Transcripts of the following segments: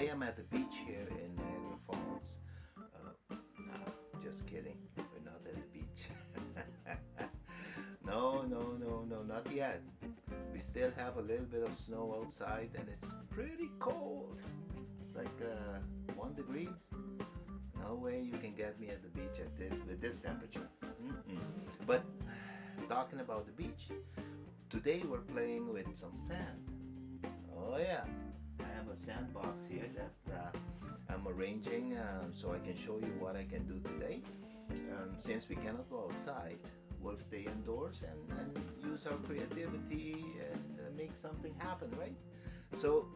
Today I'm at the beach here in Niagara Falls. No, just kidding. We're not at the beach. No, not yet. We still have a little bit of snow outside and it's pretty cold. It's like 1 degree. No way you can get me at the beach with this temperature. But talking about the beach, today we're playing with some sand. Oh yeah, I have a sandbox here that I'm arranging so I can show you what I can do today. Since we cannot go outside, we'll stay indoors and use our creativity and make something happen, right? So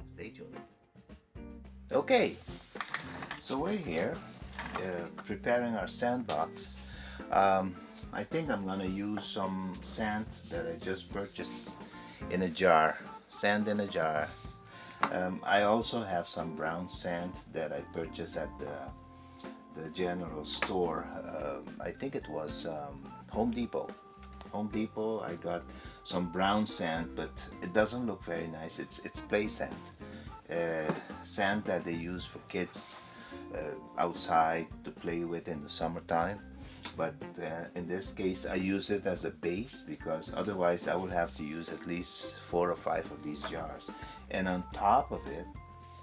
stay tuned. Okay, so we're here preparing our sandbox. I think I'm gonna use some sand that I just purchased in a jar, sand in a jar. I also have some brown sand that I purchased at the general store. I think it was Home Depot. Home Depot. I got some brown sand, but it doesn't look very nice. It's play sand, sand that they use for kids outside to play with in the summertime. But in this case I use it as a base because otherwise I will have to use at least 4 or 5 of these jars. And on top of it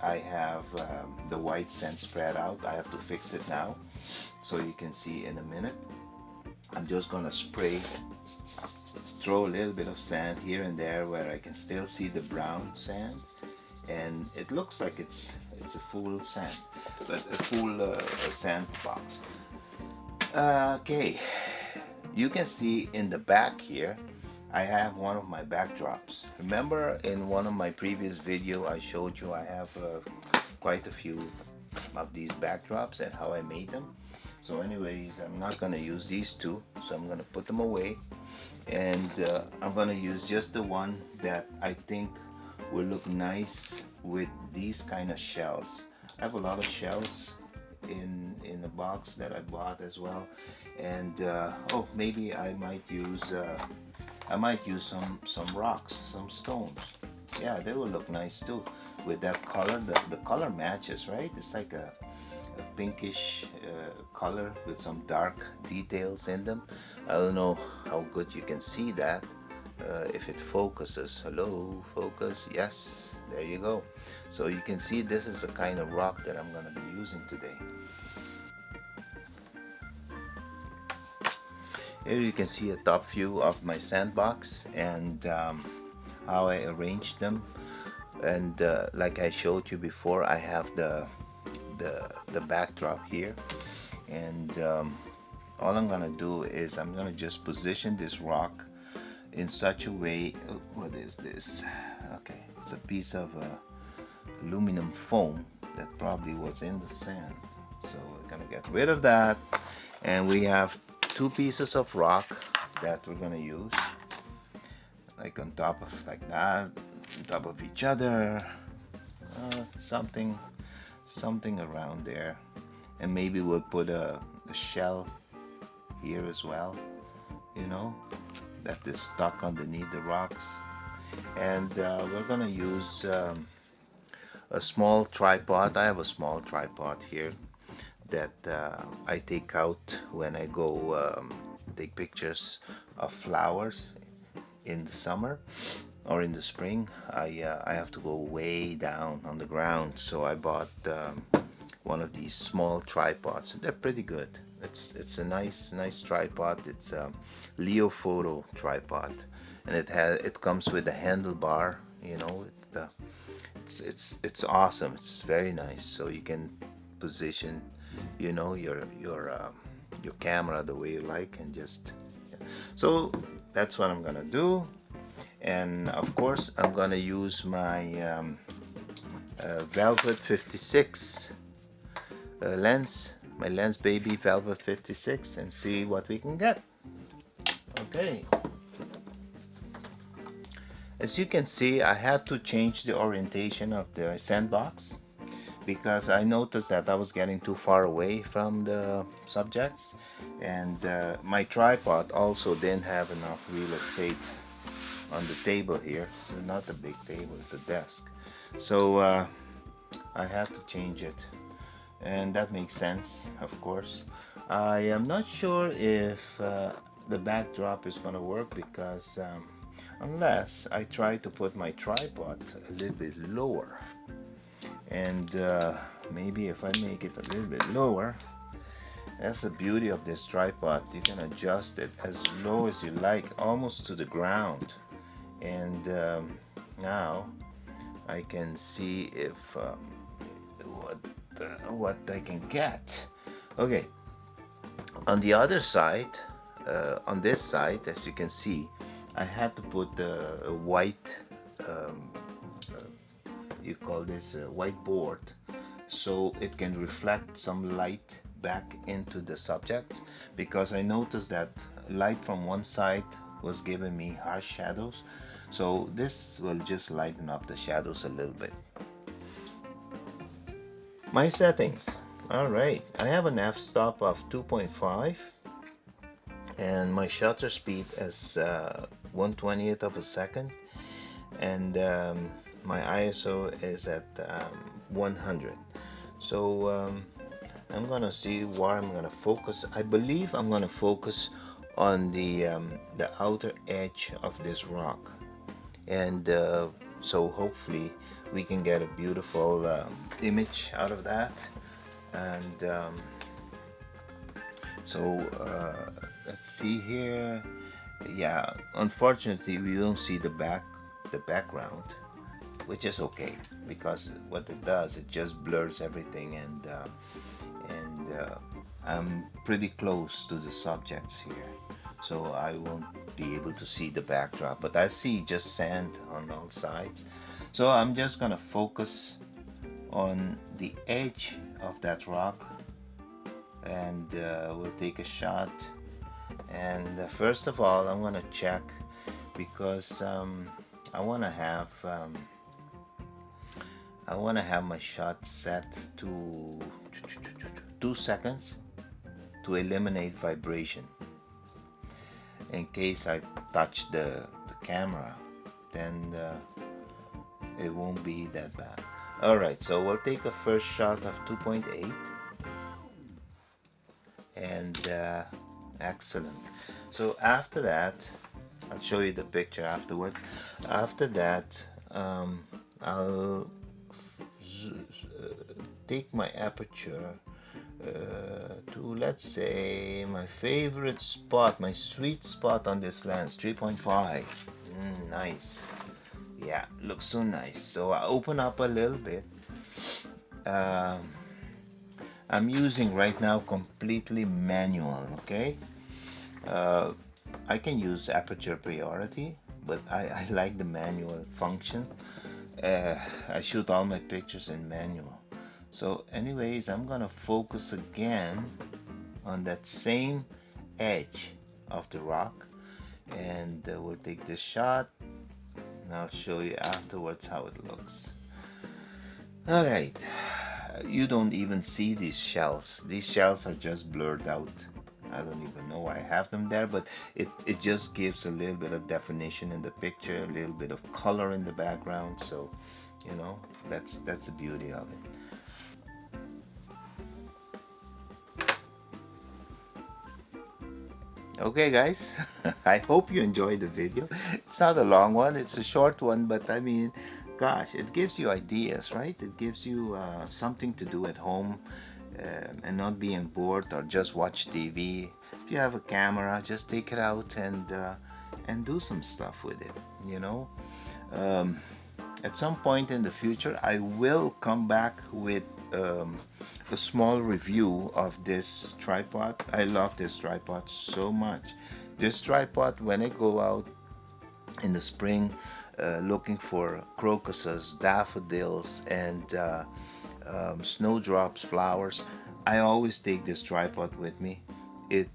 I have the white sand spread out. I have to fix it now so you can see in a minute. I'm just gonna spray, throw a little bit of sand here and there where I can still see the brown sand, and it looks like it's a full sand, but a full sand box. Okay, you can see in the back here I have one of my backdrops. Remember in one of my previous video I showed you I have quite a few of these backdrops and how I made them. So anyways, I'm not gonna use these two, so I'm gonna put them away, and I'm gonna use just the one that I think will look nice with these kind of shells. I have a lot of shells in the box that I bought as well, and oh, maybe I might use some rocks, some stones. Yeah, they will look nice too with that color. The color matches, right? It's like a pinkish color with some dark details in them. I don't know how good you can see that, if it focuses. Hello, focus. Yes, there you go. So you can see this is the kind of rock that I'm going to be using today. Here you can see a top view of my sandbox and how I arranged them. And like I showed you before, I have the backdrop here, and all I'm gonna do is I'm gonna just position this rock in such a way. What is this? Okay, it's a piece of aluminum foam that probably was in the sand, so we're gonna get rid of that, and we have 2 pieces of rock that we're gonna use, like on top of, like that, on top of each other, something around there. And maybe we'll put a shell here as well, you know, that is stuck underneath the rocks. And we're gonna use a small tripod. I have a small tripod here that I take out when I go take pictures of flowers in the summer or in the spring. I have to go way down on the ground, so I bought one of these small tripods. They're pretty good. It's a nice tripod. It's a Leo Photo tripod, and it comes with a handlebar. You know, it's awesome. It's very nice. So you can position, you know, your camera the way you like, and just, yeah. So that's what I'm gonna do. And of course I'm gonna use my Velvet 56 lens, my Lensbaby Velvet 56, and see what we can get. Okay, as you can see, I had to change the orientation of the sandbox because I noticed that I was getting too far away from the subjects, and my tripod also didn't have enough real estate on the table here. It's not a big table, it's a desk. So I have to change it, and that makes sense, of course. I am not sure if the backdrop is gonna work because unless I try to put my tripod a little bit lower, and maybe if I make it a little bit lower, that's the beauty of this tripod. You can adjust it as low as you like, almost to the ground. And now I can see if what I can get. Okay, on the other side, on this side, as you can see, I had to put a white, um, you call this a white board, so it can reflect some light back into the subjects, because I noticed that light from one side was giving me harsh shadows, so this will just lighten up the shadows a little bit. My settings. Alright, I have an f-stop of 2.5 and my shutter speed is 1/20th of a second, and my ISO is at 100. So I'm gonna see where I'm gonna focus. I believe I'm gonna focus on the outer edge of this rock, and so hopefully we can get a beautiful image out of that. And let's see here. Yeah, unfortunately we don't see the background, which is okay, because what it does, it just blurs everything, and I'm pretty close to the subjects here, so I won't be able to see the backdrop, but I see just sand on all sides. So I'm just gonna focus on the edge of that rock, and we'll take a shot. And first of all, I'm gonna check, because I wanna have my shot set to 2 seconds to eliminate vibration. In case I touch the camera, then it won't be that bad. Alright, so we'll take a first shot of 2.8, and excellent. So after that, I'll show you the picture afterwards. After that, I'll take my aperture to, let's say, my favorite spot, my sweet spot on this lens, 3.5. Nice. Yeah, looks so nice. So I open up a little bit. I'm using right now completely manual, okay? I can use aperture priority, but I like the manual function. I shoot all my pictures in manual. So anyways, I'm gonna focus again on that same edge of the rock, and we'll take this shot, and I'll show you afterwards how it looks. Alright, you don't even see these shells. These shells are just blurred out. I don't even know why I have them there, but it just gives a little bit of definition in the picture, a little bit of color in the background. So, you know, that's the beauty of it. Okay guys, I hope you enjoyed the video. It's not a long one, it's a short one, but I mean, gosh, it gives you ideas, right? It gives you something to do at home, and not being bored or just watch TV. If you have a camera, just take it out and do some stuff with it, you know. At some point in the future, I will come back with a small review of this tripod. I love this tripod so much. This tripod, when I go out in the spring looking for crocuses, daffodils, and snowdrops, flowers, I always take this tripod with me. It's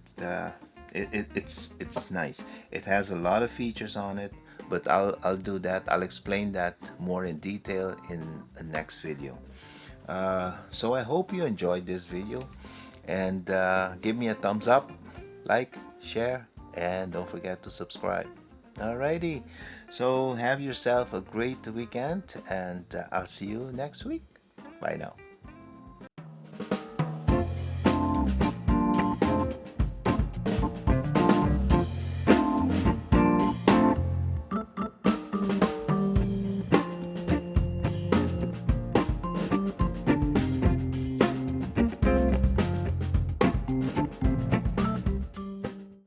nice. It has a lot of features on it, but I'll do that. I'll explain that more in detail in the next video. So I hope you enjoyed this video, and give me a thumbs up, like, share, and don't forget to subscribe. Alrighty, so have yourself a great weekend, and I'll see you next week. Bye now.